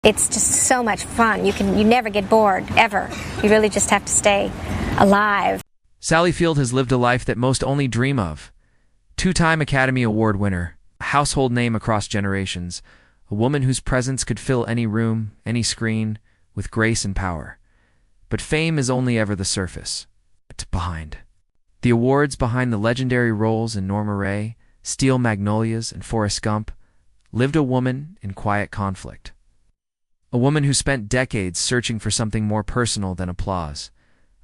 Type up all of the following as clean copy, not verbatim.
It's just so much fun. You never get bored, ever. You really just have to stay alive. Sally Field has lived a life that most only dream of. Two-time Academy Award winner, a household name across generations, a woman whose presence could fill any room, any screen, with grace and power. But fame is only ever the surface. It's behind. The awards behind the legendary roles in Norma Rae, Steel Magnolias, and Forrest Gump lived a woman in quiet conflict. A woman who spent decades searching for something more personal than applause,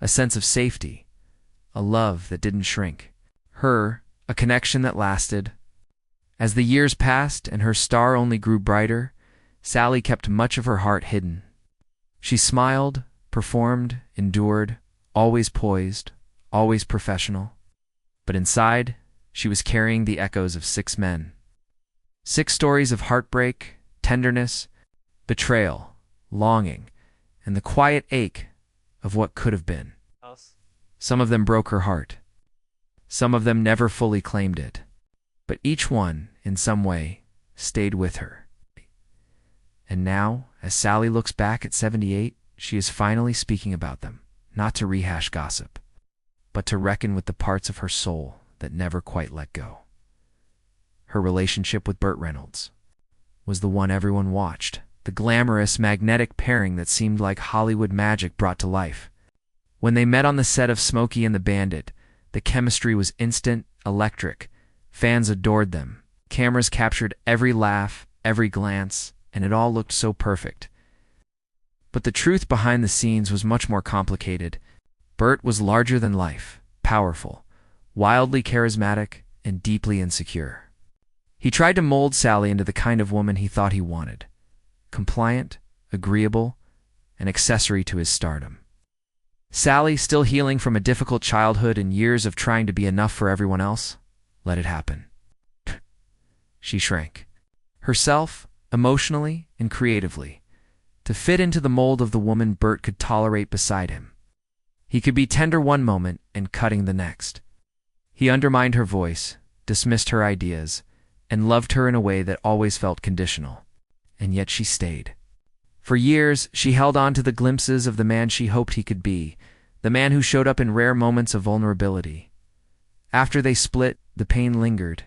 a sense of safety, a love that didn't shrink. Her, a connection that lasted. As the years passed and her star only grew brighter, Sally kept much of her heart hidden. She smiled, performed, endured, always poised, always professional. But inside, she was carrying the echoes of 6 men. 6 stories of heartbreak, tenderness, betrayal, longing, and the quiet ache of what could have been. Some of them broke her heart. Some of them never fully claimed it. But each one, in some way, stayed with her. And now, as Sally looks back at 78, she is finally speaking about them, not to rehash gossip, but to reckon with the parts of her soul that never quite let go. Her relationship with Burt Reynolds was the one everyone watched, the glamorous, magnetic pairing that seemed like Hollywood magic brought to life. When they met on the set of Smokey and the Bandit, the chemistry was instant, electric. Fans adored them. Cameras captured every laugh, every glance, and it all looked so perfect. But the truth behind the scenes was much more complicated. Burt was larger than life, powerful, wildly charismatic, and deeply insecure. He tried to mold Sally into the kind of woman he thought he wanted. Compliant, agreeable, an accessory to his stardom. Sally, still healing from a difficult childhood and years of trying to be enough for everyone else, let it happen. She shrank. Herself, emotionally and creatively, to fit into the mold of the woman Burt could tolerate beside him. He could be tender one moment and cutting the next. He undermined her voice, dismissed her ideas, and loved her in a way that always felt conditional. And yet she stayed. For years, she held on to the glimpses of the man she hoped he could be, the man who showed up in rare moments of vulnerability. After they split, the pain lingered.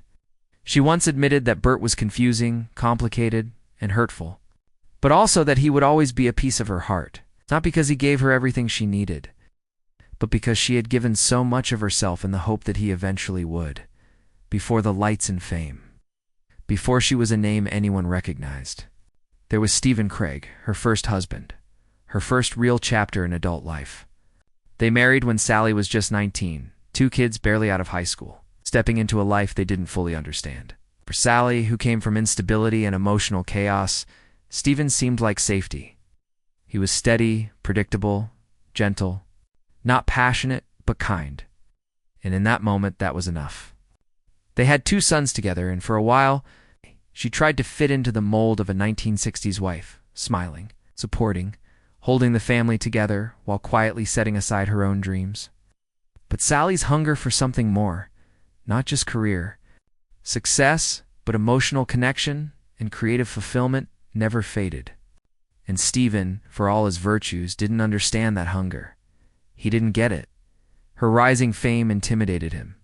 She once admitted that Burt was confusing, complicated, and hurtful, but also that he would always be a piece of her heart, not because he gave her everything she needed, but because she had given so much of herself in the hope that he eventually would, before the lights and fame, before she was a name anyone recognized. There was Stephen Craig, her first husband, her first real chapter in adult life. They married when Sally was just 19, 2 kids barely out of high school, stepping into a life they didn't fully understand. For Sally, who came from instability and emotional chaos, Stephen seemed like safety. He was steady, predictable, gentle, not passionate, but kind. And in that moment, that was enough. They had 2 sons together, and for a while, she tried to fit into the mold of a 1960s wife, smiling, supporting, holding the family together while quietly setting aside her own dreams. But Sally's hunger for something more, not just career, success, but emotional connection and creative fulfillment never faded. And Stephen, for all his virtues, didn't understand that hunger. He didn't get it. Her rising fame intimidated him.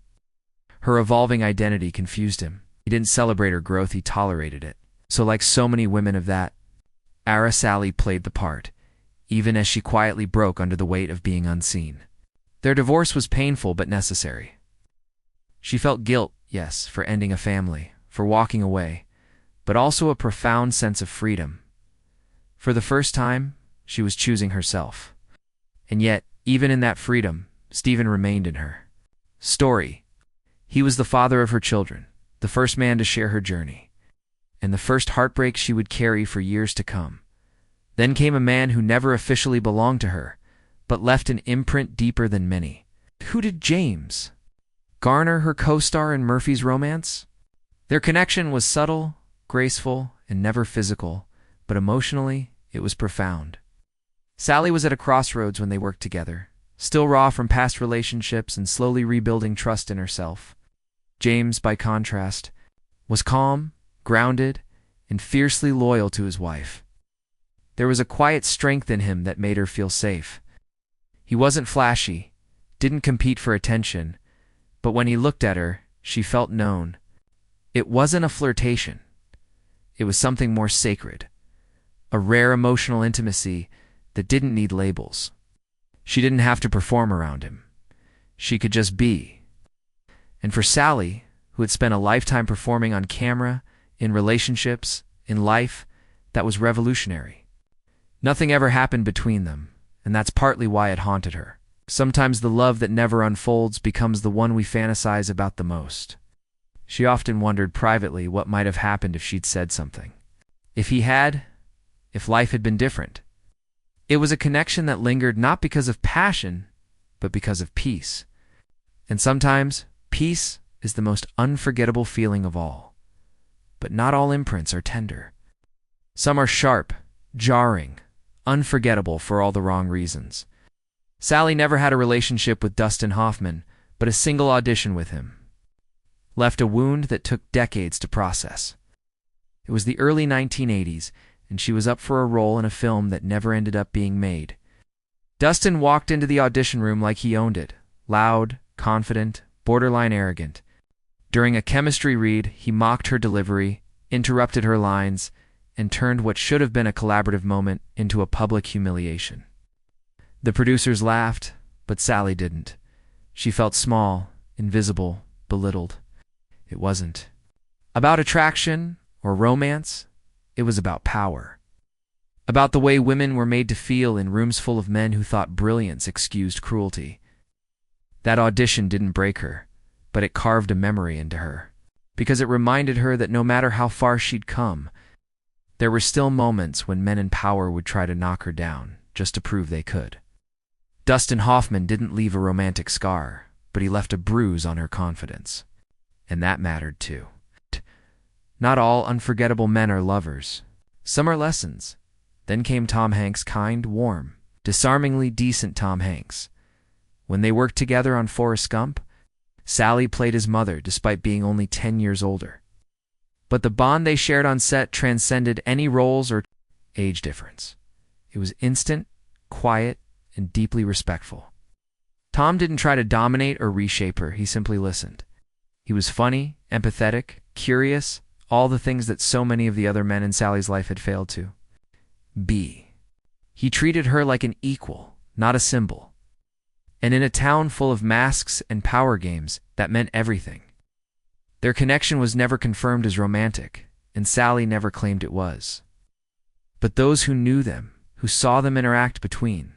Her evolving identity confused him. He didn't celebrate her growth, he tolerated it. So like so many women of that era, Sally played the part, even as she quietly broke under the weight of being unseen. Their divorce was painful but necessary. She felt guilt, yes, for ending a family, for walking away, but also a profound sense of freedom. For the first time, she was choosing herself. And yet, even in that freedom, Stephen remained in her story. He was the father of her children, the first man to share her journey, and the first heartbreak she would carry for years to come. Then came a man who never officially belonged to her, but left an imprint deeper than many. Who did James Garner, her co-star in Murphy's Romance? Their connection was subtle, graceful, and never physical, but emotionally, it was profound. Sally was at a crossroads when they worked together, still raw from past relationships and slowly rebuilding trust in herself. James, by contrast, was calm, grounded, and fiercely loyal to his wife. There was a quiet strength in him that made her feel safe. He wasn't flashy, didn't compete for attention, but when he looked at her, she felt known. It wasn't a flirtation. It was something more sacred, a rare emotional intimacy that didn't need labels. She didn't have to perform around him. She could just be. And for Sally, who had spent a lifetime performing on camera, in relationships, in life, that was revolutionary. Nothing ever happened between them, and that's partly why it haunted her. Sometimes the love that never unfolds becomes the one we fantasize about the most. She often wondered privately what might have happened if she'd said something. If he had, if life had been different. It was a connection that lingered not because of passion, but because of peace. And sometimes, peace is the most unforgettable feeling of all. But not all imprints are tender. Some are sharp, jarring, unforgettable for all the wrong reasons. Sally never had a relationship with Dustin Hoffman, but a single audition with him left a wound that took decades to process. It was the early 1980s, and she was up for a role in a film that never ended up being made. Dustin walked into the audition room like he owned it, loud, confident, borderline arrogant. During a chemistry read, he mocked her delivery, interrupted her lines, and turned what should have been a collaborative moment into a public humiliation. The producers laughed, but Sally didn't. She felt small, invisible, belittled. It wasn't about attraction or romance. It was about power. About the way women were made to feel in rooms full of men who thought brilliance excused cruelty. That audition didn't break her, but it carved a memory into her, because it reminded her that no matter how far she'd come, there were still moments when men in power would try to knock her down, just to prove they could. Dustin Hoffman didn't leave a romantic scar, but he left a bruise on her confidence. And that mattered too. Not all unforgettable men are lovers. Some are lessons. Then came Tom Hanks' kind, warm, disarmingly decent Tom Hanks. When they worked together on Forrest Gump, Sally played his mother despite being only 10 years older. But the bond they shared on set transcended any roles or age difference. It was instant, quiet, and deeply respectful. Tom didn't try to dominate or reshape her, he simply listened. He was funny, empathetic, curious, all the things that so many of the other men in Sally's life had failed to be. He treated her like an equal, not a symbol. And in a town full of masks and power games, that meant everything. Their connection was never confirmed as romantic, and Sally never claimed it was. But those who knew them, who saw them interact between,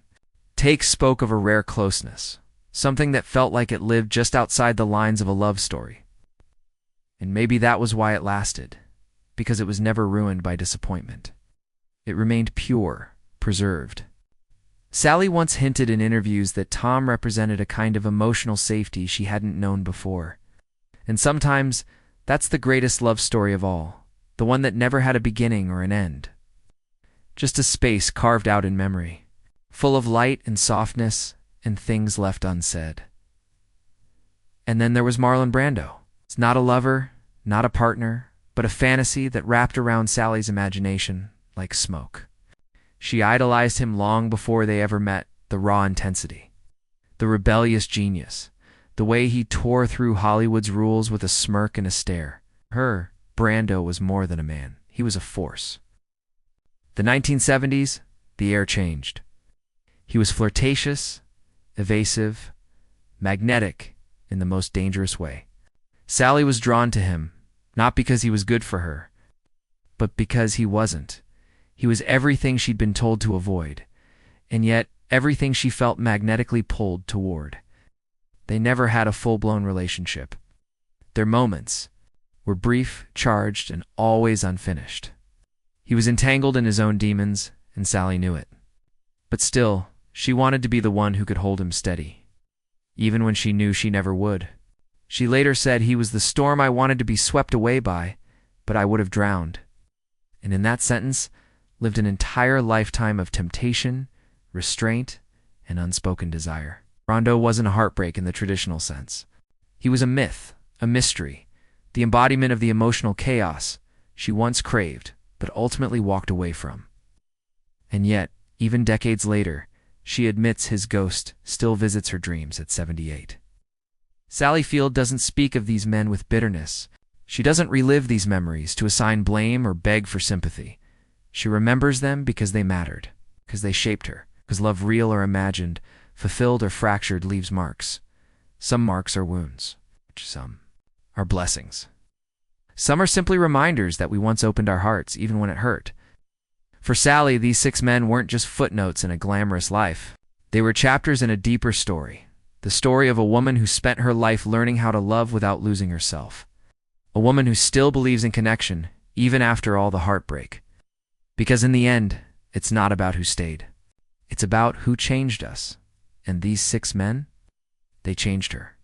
Takes spoke of a rare closeness, something that felt like it lived just outside the lines of a love story. And maybe that was why it lasted, because it was never ruined by disappointment. It remained pure, preserved. Sally once hinted in interviews that Tom represented a kind of emotional safety she hadn't known before. And sometimes, that's the greatest love story of all, the one that never had a beginning or an end. Just a space carved out in memory, full of light and softness and things left unsaid. And then there was Marlon Brando. It's not a lover, not a partner, but a fantasy that wrapped around Sally's imagination like smoke. She idolized him long before they ever met, the raw intensity, the rebellious genius, the way he tore through Hollywood's rules with a smirk and a stare. Her, Brando, was more than a man. He was a force. The 1970s, the air changed. He was flirtatious, evasive, magnetic in the most dangerous way. Sally was drawn to him, not because he was good for her, but because he wasn't. He was everything she'd been told to avoid, and yet everything she felt magnetically pulled toward. They never had a full-blown relationship. Their moments were brief, charged, and always unfinished. He was entangled in his own demons, and Sally knew it. But still, she wanted to be the one who could hold him steady, even when she knew she never would. She later said, "He was the storm I wanted to be swept away by, but I would have drowned." And in that sentence lived an entire lifetime of temptation, restraint, and unspoken desire. Brando wasn't a heartbreak in the traditional sense. He was a myth, a mystery, the embodiment of the emotional chaos she once craved, but ultimately walked away from. And yet, even decades later, she admits his ghost still visits her dreams at 78. Sally Field doesn't speak of these men with bitterness. She doesn't relive these memories to assign blame or beg for sympathy. She remembers them because they mattered, because they shaped her, because love, real or imagined, fulfilled or fractured, leaves marks. Some marks are wounds. Some are blessings. Some are simply reminders that we once opened our hearts, even when it hurt. For Sally, these 6 men weren't just footnotes in a glamorous life. They were chapters in a deeper story. The story of a woman who spent her life learning how to love without losing herself. A woman who still believes in connection, even after all the heartbreak. Because in the end, it's not about who stayed. It's about who changed us. And these 6 men, they changed her.